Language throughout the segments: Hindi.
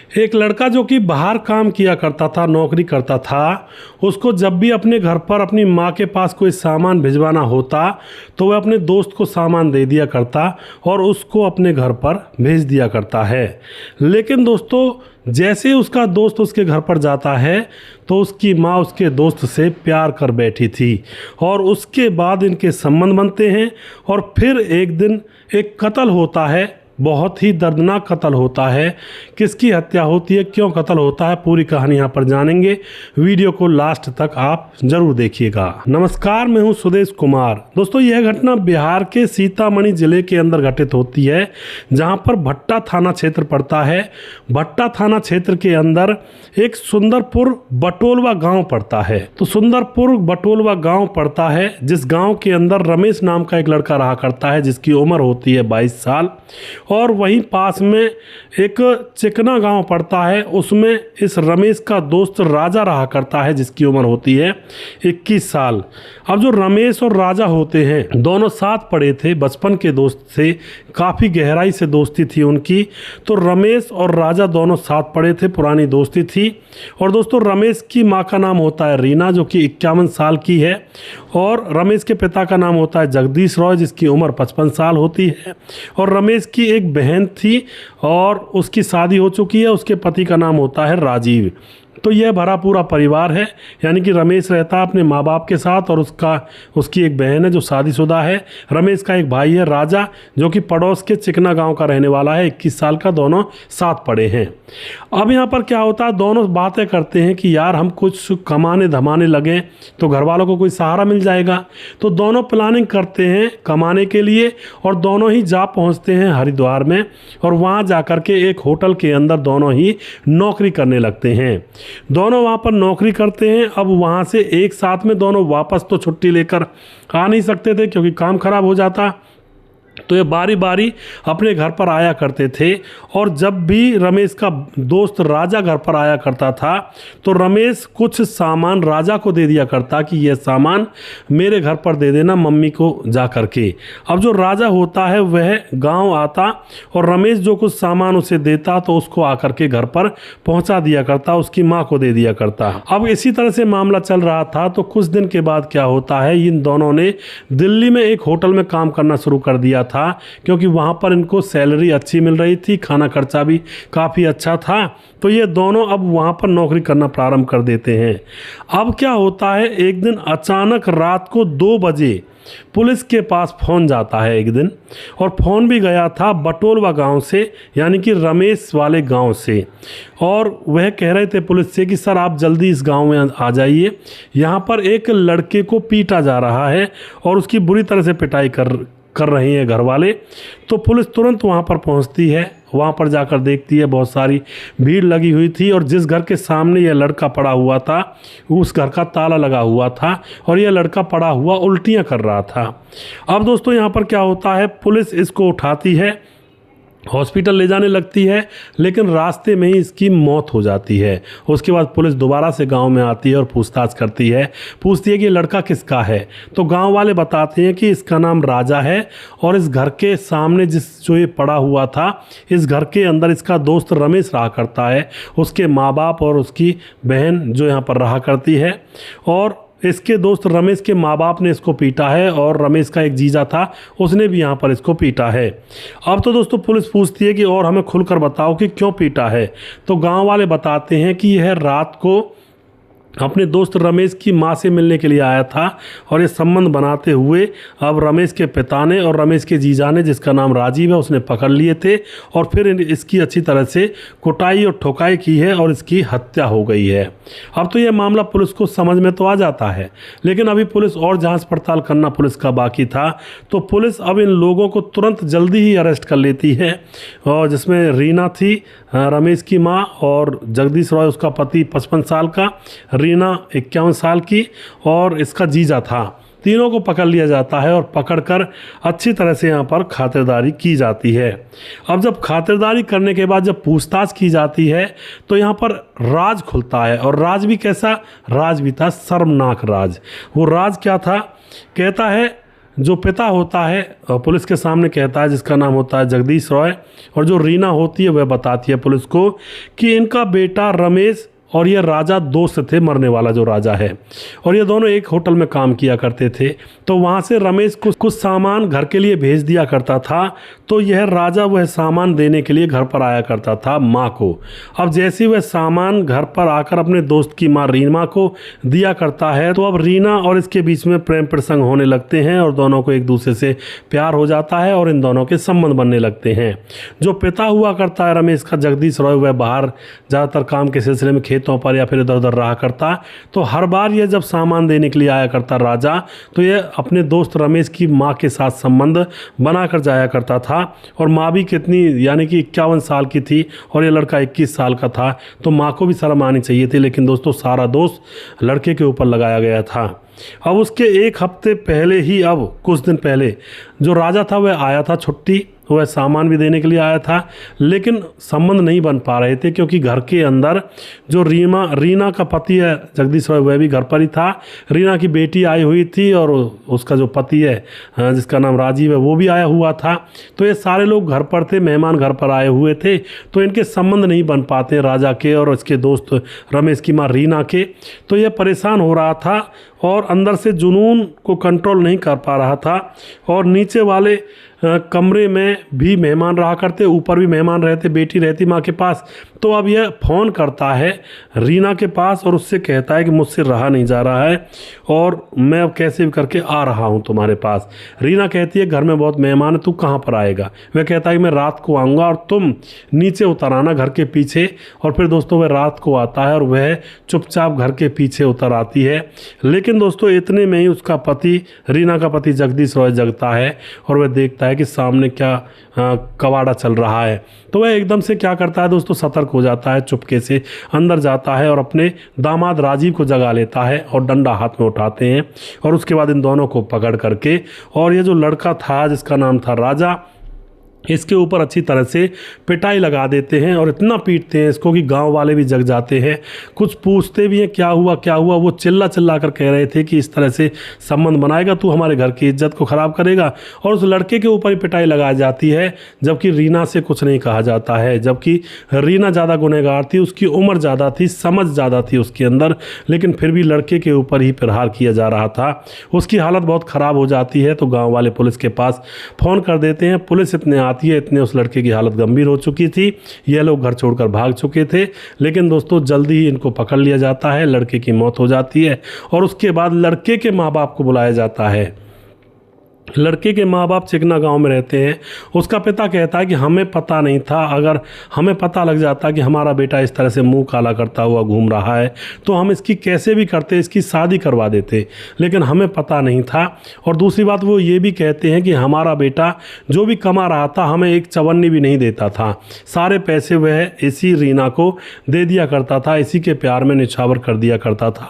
एक लड़का जो कि बाहर काम किया करता था, नौकरी करता था, उसको जब भी अपने घर पर अपनी माँ के पास कोई सामान भिजवाना होता तो वह अपने दोस्त को सामान दे दिया करता और उसको अपने घर पर भेज दिया करता है। लेकिन दोस्तों, जैसे उसका दोस्त उसके घर पर जाता है तो उसकी माँ उसके दोस्त से प्यार कर बैठी थी और उसके बाद इनके संबंध बनते हैं और फिर एक दिन एक कत्ल होता है। बहुत ही दर्दनाक कत्ल होता है। किसकी हत्या होती है, क्यों कत्ल होता है, पूरी कहानी यहाँ पर जानेंगे। वीडियो को लास्ट तक आप जरूर देखिएगा। नमस्कार, मैं हूँ सुदेश कुमार। दोस्तों, यह घटना बिहार के सीतामढ़ी जिले के अंदर घटित होती है, जहाँ पर भट्टा थाना क्षेत्र पड़ता है। भट्टा थाना क्षेत्र के अंदर एक सुंदरपुर बटोलवा गाँव पड़ता है। तो सुंदरपुर बटोलवा गाँव पड़ता है, जिस गाँव के अंदर रमेश नाम का एक लड़का रहा करता है, जिसकी उम्र होती है 22 साल। और वहीं पास में एक चिकना गांव पड़ता है, उसमें इस रमेश का दोस्त राजा रहा करता है, जिसकी उम्र होती है 21 साल। अब जो रमेश और राजा होते हैं, दोनों साथ पढ़े थे, बचपन के दोस्त थे, काफ़ी गहराई से दोस्ती थी उनकी। तो रमेश और राजा दोनों साथ पढ़े थे, पुरानी दोस्ती थी। और दोस्तों, रमेश की माँ का नाम होता है रीना, जो कि 51 साल की है। और रमेश के पिता का नाम होता है जगदीश रॉय, जिसकी उम्र 55 साल होती है। और रमेश की एक बहन थी और उसकी शादी हो चुकी है, उसके पति का नाम होता है राजीव। तो यह भरा पूरा परिवार है, यानी कि रमेश रहता है अपने माँ बाप के साथ और उसकी एक बहन है जो शादीशुदा है। रमेश का एक भाई है राजा, जो कि पड़ोस के चिकना गांव का रहने वाला है, 21 साल का। दोनों साथ पढ़े हैं। अब यहाँ पर क्या होता है, दोनों बातें करते हैं कि यार हम कुछ कमाने धमाने लगे तो घर वालों को कोई सहारा मिल जाएगा। तो दोनों प्लानिंग करते हैं कमाने के लिए और दोनों ही जा पहुँचते हैं हरिद्वार में और वहाँ जा कर के एक होटल के अंदर दोनों ही नौकरी करने लगते हैं। दोनों वहाँ पर नौकरी करते हैं। अब वहाँ से एक साथ में दोनों वापस तो छुट्टी लेकर आ नहीं सकते थे, क्योंकि काम खराब हो जाता। तो ये बारी बारी अपने घर पर आया करते थे। और जब भी रमेश का दोस्त राजा घर पर आया करता था तो रमेश कुछ सामान राजा को दे दिया करता कि यह सामान मेरे घर पर दे देना मम्मी को जा कर के। अब जो राजा होता है वह गांव आता और रमेश जो कुछ सामान उसे देता तो उसको आकर के घर पर पहुंचा दिया करता, उसकी माँ को दे दिया करता। अब इसी तरह से मामला चल रहा था। तो कुछ दिन के बाद क्या होता है, इन दोनों ने दिल्ली में एक होटल में काम करना शुरू कर दिया था, क्योंकि वहां पर इनको सैलरी अच्छी मिल रही थी, खाना खर्चा भी काफ़ी अच्छा था। तो ये दोनों अब वहां पर नौकरी करना प्रारंभ कर देते हैं। अब क्या होता है, एक दिन अचानक रात को 2 बजे पुलिस के पास फ़ोन जाता है एक दिन, और फ़ोन भी गया था बटोलवा गांव से, यानी कि रमेश वाले गांव से। और वह कह रहे थे पुलिस से कि सर आप जल्दी इस गांव में आ जाइए, यहाँ पर एक लड़के को पीटा जा रहा है और उसकी बुरी तरह से पिटाई कर रही है घर वाले। तो पुलिस तुरंत वहाँ पर पहुँचती है। वहाँ पर जाकर देखती है बहुत सारी भीड़ लगी हुई थी और जिस घर के सामने यह लड़का पड़ा हुआ था उस घर का ताला लगा हुआ था और यह लड़का पड़ा हुआ उल्टियाँ कर रहा था। अब दोस्तों, यहाँ पर क्या होता है, पुलिस इसको उठाती है, हॉस्पिटल ले जाने लगती है, लेकिन रास्ते में ही इसकी मौत हो जाती है। उसके बाद पुलिस दोबारा से गांव में आती है और पूछताछ करती है, पूछती है कि ये लड़का किसका है। तो गांव वाले बताते हैं कि इसका नाम राजा है और इस घर के सामने जो ये पड़ा हुआ था, इस घर के अंदर इसका दोस्त रमेश रहा करता है, उसके माँ बाप और उसकी बहन जो यहाँ पर रहा करती है। और इसके दोस्त रमेश के माँ बाप ने इसको पीटा है और रमेश का एक जीजा था, उसने भी यहाँ पर इसको पीटा है। अब तो दोस्तों पुलिस पूछती है कि और हमें खुलकर बताओ कि क्यों पीटा है। तो गांव वाले बताते हैं कि यह रात को अपने दोस्त रमेश की माँ से मिलने के लिए आया था और ये संबंध बनाते हुए अब रमेश के पिता ने और रमेश के जीजा ने, जिसका नाम राजीव है, उसने पकड़ लिए थे और फिर इसकी अच्छी तरह से कुटाई और ठोकाई की है और इसकी हत्या हो गई है। अब तो यह मामला पुलिस को समझ में तो आ जाता है, लेकिन अभी पुलिस और जांच पड़ताल करना पुलिस का बाकी था। तो पुलिस अब इन लोगों को तुरंत जल्दी ही अरेस्ट कर लेती है, और जिसमें रीना थी रमेश की माँ और जगदीश रॉय उसका पति 55 साल का, रीना 51 साल की और इसका जीजा था। तीनों को पकड़ लिया जाता है और पकड़कर अच्छी तरह से यहाँ पर खातिरदारी की जाती है। अब जब खातिरदारी करने के बाद जब पूछताछ की जाती है तो यहाँ पर राज खुलता है, और राज भी कैसा राज भी था, शर्मनाक राज। वो राज क्या था, कहता है जो पिता होता है पुलिस के सामने कहता है, जिसका नाम होता है जगदीश रॉय, और जो रीना होती है वह बताती है पुलिस को कि इनका बेटा रमेश और ये राजा दोस्त थे, मरने वाला जो राजा है, और ये दोनों एक होटल में काम किया करते थे। तो वहाँ से रमेश कुछ सामान घर के लिए भेज दिया करता था, तो यह राजा वह सामान देने के लिए घर पर आया करता था माँ को। अब जैसे वह सामान घर पर आकर अपने दोस्त की माँ रीना को दिया करता है, तो अब रीना और इसके बीच में प्रेम प्रसंग होने लगते हैं और दोनों को एक दूसरे से प्यार हो जाता है और इन दोनों के संबंध बनने लगते हैं। जो पिता हुआ करता है रमेश का, जगदीश रॉय, वह बाहर ज़्यादातर काम के सिलसिले में खेतों पर या फिर इधर उधर रहा करता। तो हर बार यह जब सामान देने के लिए आया करता राजा, तो यह अपने दोस्त रमेश की माँ के साथ संबंध बनाकर जाया करता था। और माँ भी कितनी, यानी कि 51 साल की थी और ये लड़का 21 साल का था, तो माँ को भी शर्म आनी चाहिए थी, लेकिन दोस्तों सारा दोष लड़के के ऊपर लगाया गया था। अब उसके एक हफ्ते पहले ही, अब कुछ दिन पहले, जो राजा था वह आया था छुट्टी, वह सामान भी देने के लिए आया था, लेकिन संबंध नहीं बन पा रहे थे क्योंकि घर के अंदर जो रीना का पति है जगदीश रॉय, वह भी घर पर ही था। रीना की बेटी आई हुई थी और उसका जो पति है जिसका नाम राजीव है, वो भी आया हुआ था। तो ये सारे लोग घर पर थे, मेहमान घर पर आए हुए थे, तो इनके संबंध नहीं बन पाते राजा के और इसके दोस्त रमेश की माँ रीना के। तो यह परेशान हो रहा था और अंदर से जुनून को कंट्रोल नहीं कर पा रहा था। और नीचे वाले कमरे में भी मेहमान रहा करते, ऊपर भी मेहमान रहते, बेटी रहती माँ के पास। तो अब यह फ़ोन करता है रीना के पास और उससे कहता है कि मुझसे रहा नहीं जा रहा है और मैं अब कैसे भी करके आ रहा हूँ तुम्हारे पास। रीना कहती है घर में बहुत मेहमान है, तू कहाँ पर आएगा। वह कहता है कि मैं रात को आऊँगा और तुम नीचे उतर आना घर के पीछे। और फिर दोस्तों वह रात को आता है और वह चुपचाप घर के पीछे उतर आती है। लेकिन दोस्तों इतने में ही उसका पति, रीना का पति जगदीश रॉय, जगता है और वह देखता है कि सामने क्या कवाड़ा चल रहा है। तो वह एकदम से क्या करता है दोस्तों, सतर्क हो जाता है, चुपके से अंदर जाता है और अपने दामाद राजीव को जगा लेता है और डंडा हाथ में उठाते हैं। और उसके बाद इन दोनों को पकड़ करके, और ये जो लड़का था जिसका नाम था राजा, इसके ऊपर अच्छी तरह से पिटाई लगा देते हैं और इतना पीटते हैं इसको कि गांव वाले भी जग जाते हैं। कुछ पूछते भी हैं क्या हुआ क्या हुआ। वो चिल्ला कर कह रहे थे कि इस तरह से संबंध बनाएगा तू, हमारे घर की इज्जत को ख़राब करेगा। और उस लड़के के ऊपर ही पिटाई लगाई जाती है, जबकि रीना से कुछ नहीं कहा जाता है। जबकि रीना ज़्यादा गुनहगार थी, उसकी उम्र ज़्यादा थी, समझ ज़्यादा थी उसके अंदर, लेकिन फिर भी लड़के के ऊपर ही प्रहार किया जा रहा था। उसकी हालत बहुत ख़राब हो जाती है। तो गाँव वाले पुलिस के पास फ़ोन कर देते हैं। पुलिस आती है, इतने उस लड़के की हालत गंभीर हो चुकी थी, ये लोग घर छोड़कर भाग चुके थे। लेकिन दोस्तों जल्दी ही इनको पकड़ लिया जाता है, लड़के की मौत हो जाती है और उसके बाद लड़के के माँ बाप को बुलाया जाता है। लड़के के माँ बाप चिकना गांव में रहते हैं। उसका पिता कहता है कि हमें पता नहीं था, अगर हमें पता लग जाता कि हमारा बेटा इस तरह से मुंह काला करता हुआ घूम रहा है तो हम इसकी कैसे भी करते, इसकी शादी करवा देते, लेकिन हमें पता नहीं था। और दूसरी बात वो ये भी कहते हैं कि हमारा बेटा जो भी कमा रहा था हमें एक चवन्नी भी नहीं देता था, सारे पैसे वह इसी रीना को दे दिया करता था, इसी के प्यार में निछावर कर दिया करता था।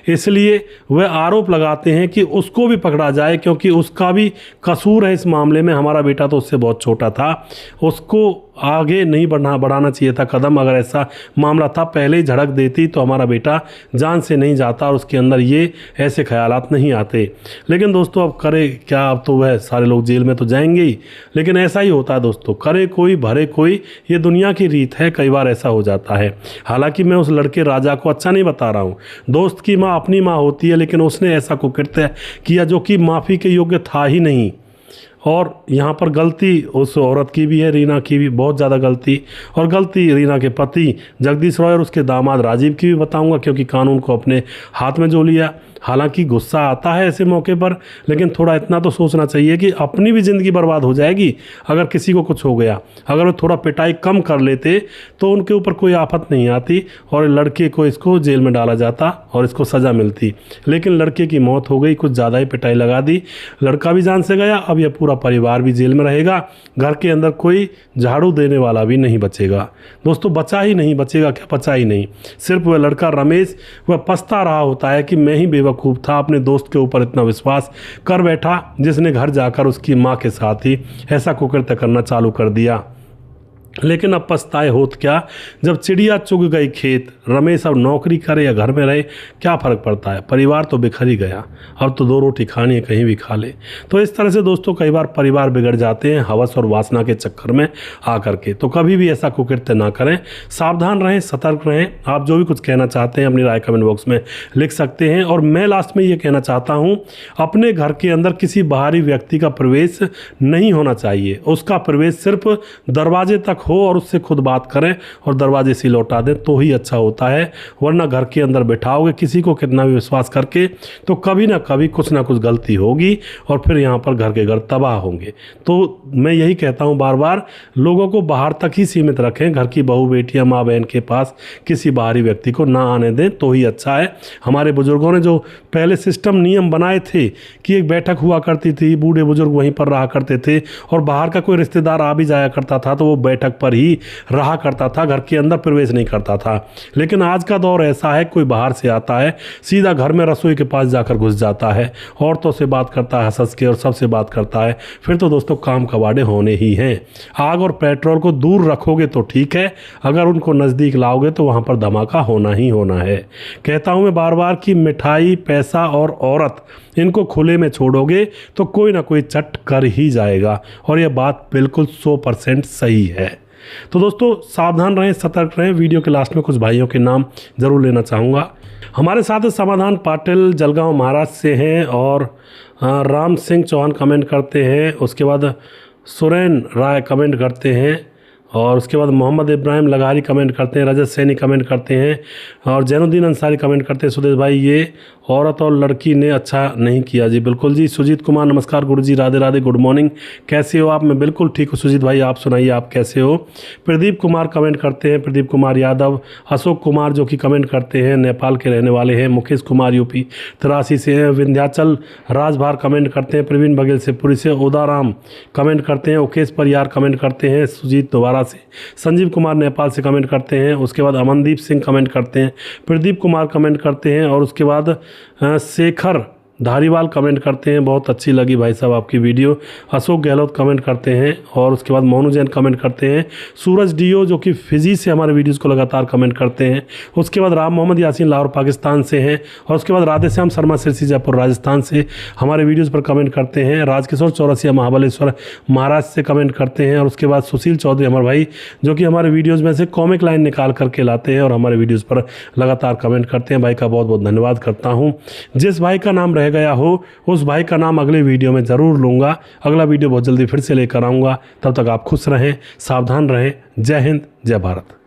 इसलिए वह आरोप लगाते हैं कि उसको भी पकड़ा जाए, क्योंकि उसका भी कसूर है इस मामले में। हमारा बेटा तो उससे बहुत छोटा था, उसको आगे नहीं बढ़ाना चाहिए था कदम। अगर ऐसा मामला था पहले ही झड़क देती तो हमारा बेटा जान से नहीं जाता और उसके अंदर ये ऐसे ख्यालात नहीं आते। लेकिन दोस्तों अब करे क्या, अब तो वह सारे लोग जेल में तो जाएंगे ही, लेकिन ऐसा ही होता है दोस्तों, करे कोई भरे कोई, ये दुनिया की रीत है। कई बार ऐसा हो जाता है। हालांकि मैं उस लड़के राजा को अच्छा नहीं बता रहा हूँ, दोस्त की माँ अपनी माँ होती है, लेकिन उसने ऐसा कुकृत्य किया जो कि माफ़ी के योग्य था ही नहीं। और यहाँ पर गलती उस औरत की भी है, रीना की भी बहुत ज़्यादा गलती, और गलती रीना के पति जगदीश रॉय और उसके दामाद राजीव की भी बताऊंगा, क्योंकि कानून को अपने हाथ में जो लिया। हालांकि गुस्सा आता है ऐसे मौके पर, लेकिन थोड़ा इतना तो सोचना चाहिए कि अपनी भी ज़िंदगी बर्बाद हो जाएगी अगर किसी को कुछ हो गया। अगर वो थोड़ा पिटाई कम कर लेते तो उनके ऊपर कोई आफत नहीं आती और लड़के को इसको जेल में डाला जाता और इसको सज़ा मिलती। लेकिन लड़के की मौत हो गई, कुछ ज़्यादा ही पिटाई लगा दी, लड़का भी जान से गया। अब यह पूरा परिवार भी जेल में रहेगा, घर के अंदर कोई झाड़ू देने वाला भी नहीं बचेगा। दोस्तों बचा ही नहीं, बचेगा क्या, बचा ही नहीं। सिर्फ वह लड़का रमेश, वह पछता रहा होता है कि मैं ही बेवकूफ़ था, अपने दोस्त के ऊपर इतना विश्वास कर बैठा, जिसने घर जाकर उसकी माँ के साथ ही ऐसा कुकृत्य करना चालू कर दिया। लेकिन अब पछताए होत क्या, जब चिड़िया चुग गई खेत, रमेश अब नौकरी करे या घर में रहे क्या फ़र्क पड़ता है, परिवार तो बिखर ही गया, अब तो 2 रोटी खानी है कहीं भी खा ले। तो इस तरह से दोस्तों कई बार परिवार बिगड़ जाते हैं हवस और वासना के चक्कर में आकर के। तो कभी भी ऐसा कुकृत्य ना करें, सावधान रहें, सतर्क रहें। आप जो भी कुछ कहना चाहते हैं अपनी राय कमेंट बॉक्स में लिख सकते हैं। और मैं लास्ट में ये कहना चाहता हूँ, अपने घर के अंदर किसी बाहरी व्यक्ति का प्रवेश नहीं होना चाहिए। उसका प्रवेश सिर्फ दरवाजे तक हो और उससे खुद बात करें और दरवाजे से लौटा दें तो ही अच्छा होता है। वरना घर के अंदर बैठाओगे किसी को कितना भी विश्वास करके, तो कभी ना कभी कुछ ना कुछ गलती होगी और फिर यहाँ पर घर के घर तबाह होंगे। तो मैं यही कहता हूँ बार बार, लोगों को बाहर तक ही सीमित रखें। घर की बहू बेटियाँ माँ बहन के पास किसी बाहरी व्यक्ति को ना आने दें तो ही अच्छा है। हमारे बुजुर्गों ने जो पहले सिस्टम नियम बनाए थे कि एक बैठक हुआ करती थी, बूढ़े बुजुर्ग वहीं पर रहा करते थे और बाहर का कोई रिश्तेदार आ भी जाया करता था तो वो बैठक पर ही रहा करता था, घर के अंदर प्रवेश नहीं करता था। लेकिन आज का दौर ऐसा है, कोई बाहर से आता है सीधा घर में रसोई के पास जाकर घुस जाता है, औरतों से बात करता है हंस के और सबसे बात करता है। फिर तो दोस्तों काम कबाड़े होने ही हैं। आग और पेट्रोल को दूर रखोगे तो ठीक है, अगर उनको नज़दीक लाओगे तो वहाँ पर धमाका होना ही होना है। कहता हूँ मैं बार बार कि मिठाई, पैसा और औरत, इनको खुले में छोड़ोगे तो कोई ना कोई चट कर ही जाएगा। और यह बात बिल्कुल 100% सही है। तो दोस्तों सावधान रहें, सतर्क रहें। वीडियो के लास्ट में कुछ भाइयों के नाम ज़रूर लेना चाहूँगा। हमारे साथ समाधान पाटिल जलगांव महाराष्ट्र से हैं और राम सिंह चौहान कमेंट करते हैं। उसके बाद सुरेन राय कमेंट करते हैं और उसके बाद मोहम्मद इब्राहिम लगारी कमेंट करते हैं, रजत सैनी कमेंट करते हैं और जैनुद्दीन अंसारी कमेंट करते हैं। सुदेश भाई ये औरत और लड़की ने अच्छा नहीं किया। जी बिल्कुल जी। सुजीत कुमार नमस्कार गुरु जी, राधे राधे, गुड मॉर्निंग, कैसे हो आप? मैं बिल्कुल ठीक हूँ सुजीत भाई, आप सुनाइए आप कैसे हो? प्रदीप कुमार कमेंट करते हैं, प्रदीप कुमार यादव। अशोक कुमार जो कि कमेंट करते हैं, नेपाल के रहने वाले हैं। मुकेश कुमार यूपी 83 से हैं। विंध्याचल राजभार कमेंट करते हैं। प्रवीण बघेल से पुरी से। उदाराम कमेंट करते हैं। उकेश परियार कमेंट करते हैं सुजीत दोबारा से। संजीव कुमार नेपाल से कमेंट करते हैं। उसके बाद अमनदीप सिंह कमेंट करते हैं। प्रदीप कुमार कमेंट करते हैं और उसके बाद शेखर धारीवाल कमेंट करते हैं, बहुत अच्छी लगी भाई साहब आपकी वीडियो। अशोक गहलोत कमेंट करते हैं और उसके बाद मोनू जैन कमेंट करते हैं। सूरज डीओ जो कि फिजी से हमारे वीडियोस को लगातार कमेंट करते हैं। उसके बाद राम मोहम्मद यासीन लाहौर पाकिस्तान से हैं और उसके बाद राधेश्याम शर्मा सिरसी जयपुर राजस्थान से हमारे वीडियोज़ पर कमेंट करते हैं। राजकिशोर चौरसिया महाबलेश्वर महाराष्ट्र से कमेंट करते हैं और उसके बाद सुशील चौधरी हमारे भाई जो कि हमारे वीडियोज़ में से कॉमिक लाइन निकाल करके लाते हैं और हमारे वीडियोज़ पर लगातार कमेंट करते हैं। भाई का बहुत बहुत धन्यवाद करता हूँ। जिस भाई का नाम रह गया हो उस भाई का नाम अगले वीडियो में ज़रूर लूँगा। अगला वीडियो बहुत जल्दी फिर से लेकर आऊँगा। तब तक आप खुश रहें, सावधान रहें। जय हिंद, जय भारत।